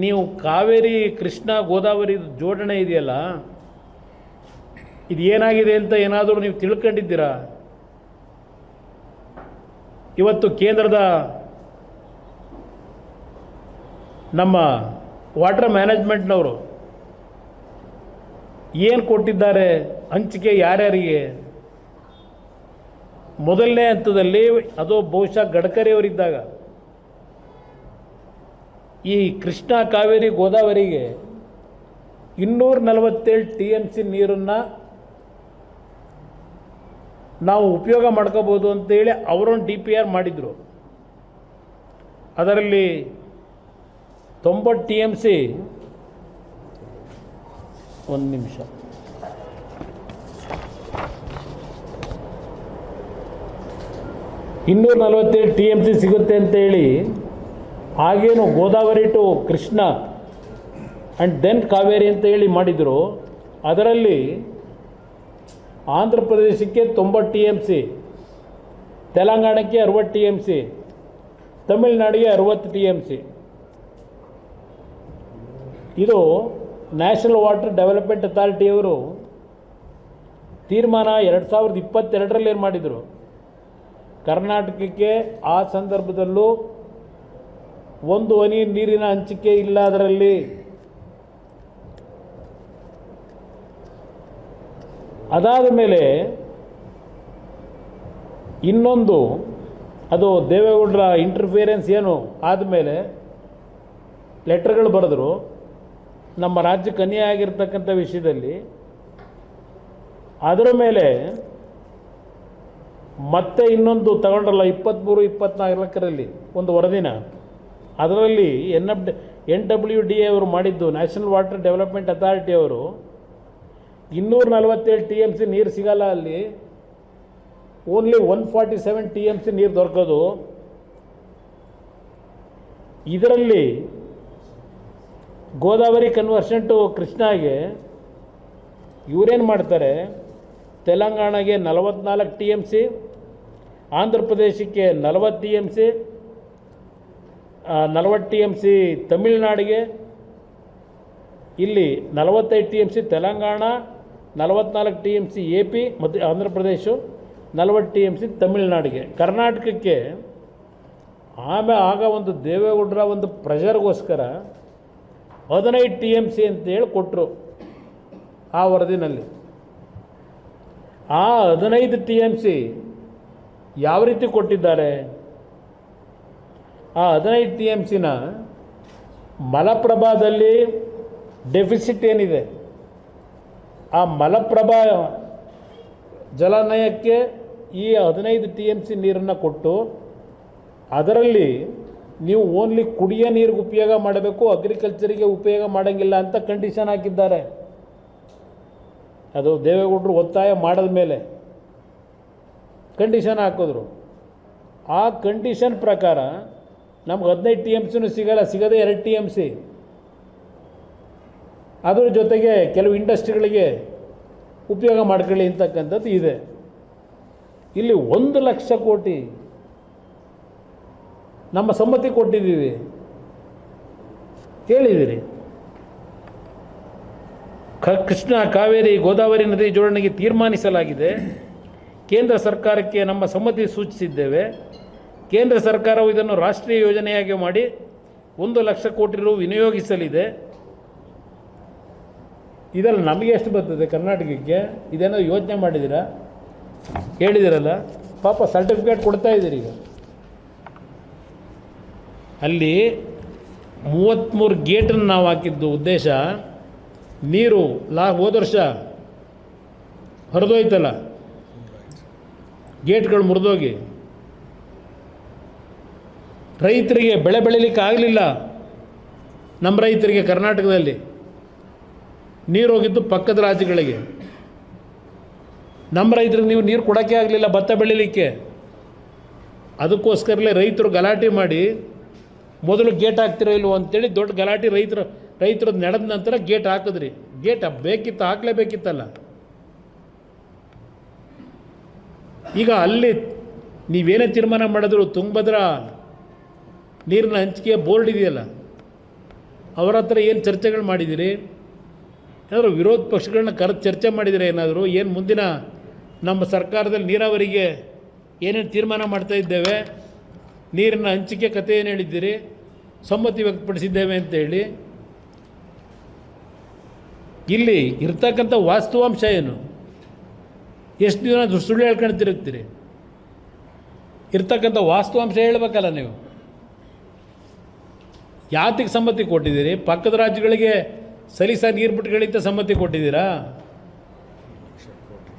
ನೀವು ಕಾವೇರಿ ಕೃಷ್ಣ ಗೋದಾವರಿ ಜೋಡಣೆ ಇದೆಯಲ್ಲ, ಇದು ಏನಾಗಿದೆ ಅಂತ ಏನಾದರೂ ನೀವು ತಿಳ್ಕೊಂಡಿದ್ದೀರಾ? ಇವತ್ತು ಕೇಂದ್ರದ ನಮ್ಮ ವಾಟರ್ ಮ್ಯಾನೇಜ್ಮೆಂಟ್ನವರು ಏನು ಕೊಟ್ಟಿದ್ದಾರೆ ಹಂಚಿಕೆ ಯಾರ್ಯಾರಿಗೆ? ಮೊದಲನೇ ಹಂತದಲ್ಲಿ ಅದು ಬಹುಶಃ ಗಡ್ಕರಿಯವರಿದ್ದಾಗ ಈ ಕೃಷ್ಣ ಕಾವೇರಿ ಗೋದಾವರಿಗೆ 247 TMC ನೀರನ್ನು ನಾವು ಉಪಯೋಗ ಮಾಡ್ಕೋಬೋದು ಅಂತೇಳಿ ಅವರೊಂದು DPR ಮಾಡಿದರು. ಅದರಲ್ಲಿ 90 TMC, ಒಂದು ನಿಮಿಷ, 247 TMC ಸಿಗುತ್ತೆ ಅಂತೇಳಿ ಆಗೇನು Godavari to Krishna and then Kaveri ಅಂತ ಹೇಳಿ ಮಾಡಿದರು. ಅದರಲ್ಲಿ ಆಂಧ್ರ ಪ್ರದೇಶಕ್ಕೆ 90 TMC, ತೆಲಂಗಾಣಕ್ಕೆ 60 TMC, ತಮಿಳುನಾಡಿಗೆ 60 TMC. ಇದು ನ್ಯಾಷನಲ್ ವಾಟರ್ ಡೆವಲಪ್ಮೆಂಟ್ ಅಥಾರಿಟಿಯವರು ತೀರ್ಮಾನ 2022ರಲ್ಲಿ ಏನು ಮಾಡಿದರು, ಕರ್ನಾಟಕಕ್ಕೆ ಆ ಸಂದರ್ಭದಲ್ಲೂ ಒಂದು ಹನಿ ನೀರಿನ ಹಂಚಿಕೆ ಇಲ್ಲ. ಅದರಲ್ಲಿ ಅದಾದ ಮೇಲೆ ಇನ್ನೊಂದು ಅದು ದೇವೇಗೌಡರ ಇಂಟರ್ಫಿಯರೆನ್ಸ್ ಏನು ಆದಮೇಲೆ ಲೆಟರ್ಗಳು ಬರೆದರು ನಮ್ಮ ರಾಜ್ಯಕ್ಕೆ ಅನ್ಯಾಯ ಆಗಿರ್ತಕ್ಕಂಥ ವಿಷಯದಲ್ಲಿ. ಅದರ ಮೇಲೆ ಮತ್ತೆ ಇನ್ನೊಂದು ತಗೊಂಡ್ರಲ್ಲ 23-24ರಲ್ಲಿ ಒಂದು ವರದಿನ, ಅದರಲ್ಲಿ NWDA ಅವರು ಮಾಡಿದ್ದು, ನ್ಯಾಷನಲ್ ವಾಟರ್ ಡೆವಲಪ್ಮೆಂಟ್ ಅಥಾರಿಟಿ ಅವರು 247 TMC ನೀರು ಸಿಗಲ್ಲ, ಅಲ್ಲಿ ಓನ್ಲಿ 147 TMC ನೀರು ದೊರಕೋದು. ಇದರಲ್ಲಿ ಗೋದಾವರಿ ಕನ್ವರ್ಷನ್ ಟು ಕೃಷ್ಣಾಗೆ ಇವರೇನು ಮಾಡ್ತಾರೆ, ತೆಲಂಗಾಣಗೆ 44 TMC, ಆಂಧ್ರ ಪ್ರದೇಶಕ್ಕೆ 40 TMC, 40 TMC ತಮಿಳುನಾಡಿಗೆ, ಇಲ್ಲಿ 45 TMC ತೆಲಂಗಾಣ, 44 TMC AP ಮತ್ತು ಆಂಧ್ರ ಪ್ರದೇಶ, 40 TMC ತಮಿಳುನಾಡಿಗೆ. ಕರ್ನಾಟಕಕ್ಕೆ ಆಗ ಒಂದು ದೇವೇಗೌಡರ ಒಂದು ಪ್ರೆಷರ್ಗೋಸ್ಕರ 15 TMC ಅಂತೇಳಿ ಕೊಟ್ಟರು ಆ ವರದಿನಲ್ಲಿ. ಆ 15 TMC ಯಾವ ರೀತಿ ಕೊಟ್ಟಿದ್ದಾರೆ, ಆ 15 TMCನ ಮಲಪ್ರಭಾದಲ್ಲಿ ಡೆಫಿಸಿಟ್ ಏನಿದೆ, ಆ ಮಲಪ್ರಭಾ ಜಲಾನಯಕ್ಕೆ ಈ 15 TMC ನೀರನ್ನು ಕೊಟ್ಟು ಅದರಲ್ಲಿ ನೀವು ಓನ್ಲಿ ಕುಡಿಯೋ ನೀರಿಗೆ ಉಪಯೋಗ ಮಾಡಬೇಕು, ಅಗ್ರಿಕಲ್ಚರಿಗೆ ಉಪಯೋಗ ಮಾಡೋಂಗಿಲ್ಲ ಅಂತ ಕಂಡೀಷನ್ ಹಾಕಿದ್ದಾರೆ. ಅದು ದೇವೇಗೌಡರು ಒತ್ತಾಯ ಮಾಡಿದ ಮೇಲೆ ಕಂಡೀಷನ್ ಹಾಕಿದ್ರು. ಆ ಕಂಡೀಷನ್ ಪ್ರಕಾರ ನಮ್ಗೆ 15 TMCನೂ ಸಿಗಲ್ಲ, ಸಿಗೋದೇ 2 TMC. ಅದರ ಜೊತೆಗೆ ಕೆಲವು ಇಂಡಸ್ಟ್ರಿಗಳಿಗೆ ಉಪಯೋಗ ಮಾಡ್ಕೊಳ್ಳಿ ಅಂತಕ್ಕಂಥದ್ದು ಇದೆ. ಇಲ್ಲಿ 1 ಲಕ್ಷ ಕೋಟಿ ನಮ್ಮ ಸಮ್ಮತಿ ಕೊಟ್ಟಿದ್ದೀವಿ, ಕೇಳಿದ್ದೀರಿ. ಕೃಷ್ಣ ಕಾವೇರಿ ಗೋದಾವರಿ ನದಿ ಜೋಡಣೆಗೆ ತೀರ್ಮಾನಿಸಲಾಗಿದೆ. ಕೇಂದ್ರ ಸರ್ಕಾರಕ್ಕೆ ನಮ್ಮ ಸಮ್ಮತಿ ಸೂಚಿಸಿದ್ದೇವೆ. ಕೇಂದ್ರ ಸರ್ಕಾರವು ಇದನ್ನು ರಾಷ್ಟ್ರೀಯ ಯೋಜನೆಯಾಗಿ ಮಾಡಿ 1 ಲಕ್ಷ ಕೋಟಿ ರು ವಿನಿಯೋಗಿಸಲಿದೆ. ಇದರಲ್ಲಿ ನಮಗೆ ಎಷ್ಟು ಬರ್ತದೆ ಕರ್ನಾಟಕಕ್ಕೆ? ಇದೇನೋ ಯೋಚನೆ ಮಾಡಿದ್ದೀರಾ? ಹೇಳಿದಿರಲ್ಲ, ಪಾಪ ಸರ್ಟಿಫಿಕೇಟ್ ಕೊಡ್ತಾ ಇದ್ದೀರಿ. ಈಗ ಅಲ್ಲಿ 33 ಗೇಟನ್ನು ನಾವು ಹಾಕಿದ್ದು ಉದ್ದೇಶ, ನೀರು ಹೋದ ವರ್ಷ ಹರಿದೋಯ್ತಲ್ಲ, ಗೇಟ್ಗಳು ಮುರಿದೋಗಿ ರೈತರಿಗೆ ಬೆಳೆ ಬೆಳೀಲಿಕ್ಕೆ ಆಗಲಿಲ್ಲ. ನಮ್ಮ ರೈತರಿಗೆ ಕರ್ನಾಟಕದಲ್ಲಿ ನೀರು ಹೋಗಿದ್ದು ಪಕ್ಕದ ರಾಜ್ಯಗಳಿಗೆ. ನಮ್ಮ ರೈತರಿಗೆ ನೀವು ನೀರು ಕೊಡೋಕ್ಕೆ ಆಗಲಿಲ್ಲ ಭತ್ತ ಬೆಳೀಲಿಕ್ಕೆ. ಅದಕ್ಕೋಸ್ಕರಲೇ ರೈತರು ಗಲಾಟೆ ಮಾಡಿ ಮೊದಲು ಗೇಟ್ ಹಾಕ್ತಿರೋ ಇಲ್ವೋ ಅಂತೇಳಿ ದೊಡ್ಡ ಗಲಾಟೆ ರೈತರದ್ದು ನಡೆದ ನಂತರ ಗೇಟ್ ಹಾಕಿದ್ರಿ. ಗೇಟ್ ಬೇಕಿತ್ತು, ಹಾಕಲೇಬೇಕಿತ್ತಲ್ಲ. ಈಗ ಅಲ್ಲಿ ನೀವೇನೇ ತೀರ್ಮಾನ ಮಾಡಿದ್ರು ತುಂಗಭದ್ರಾ ನೀರಿನ ಹಂಚಿಕೆ ಬೋರ್ಡ್ ಇದೆಯಲ್ಲ, ಅವರ ಹತ್ರ ಏನು ಚರ್ಚೆಗಳು ಮಾಡಿದ್ದೀರಿ? ಏನಾದರೂ ವಿರೋಧ ಪಕ್ಷಗಳನ್ನ ಕರೆದು ಚರ್ಚೆ ಮಾಡಿದರೆ ಏನಾದರೂ ಏನು ಮುಂದಿನ ನಮ್ಮ ಸರ್ಕಾರದಲ್ಲಿ ನೀರಾವರಿಗೆ ಏನೇನು ತೀರ್ಮಾನ ಮಾಡ್ತಾ ಇದ್ದೇವೆ, ನೀರಿನ ಹಂಚಿಕೆ ಕಥೆ ಏನು ಹೇಳಿದ್ದೀರಿ, ಸಮ್ಮತಿ ವ್ಯಕ್ತಪಡಿಸಿದ್ದೇವೆ ಅಂತೇಳಿ. ಇಲ್ಲಿ ಇರ್ತಕ್ಕಂಥ ವಾಸ್ತವಾಂಶ ಏನು? ಎಷ್ಟು ದಿನ ಸುಳ್ಳು ಹೇಳ್ಕೊಂಡು ತಿರುಗ್ತೀರಿ? ಇರ್ತಕ್ಕಂಥ ವಾಸ್ತವಾಂಶ ಹೇಳಬೇಕಲ್ಲ ನೀವು. ಯಾತಿಗೆ ಸಮ್ಮತಿ ಕೊಟ್ಟಿದ್ದೀರಿ? ಪಕ್ಕದ ರಾಜ್ಯಗಳಿಗೆ ಸಲೀಸಾಗಿ ನೀರು ಬಿಟ್ಟುಗಳಿಂದ ಸಮ್ಮತಿ ಕೊಟ್ಟಿದ್ದೀರಾ?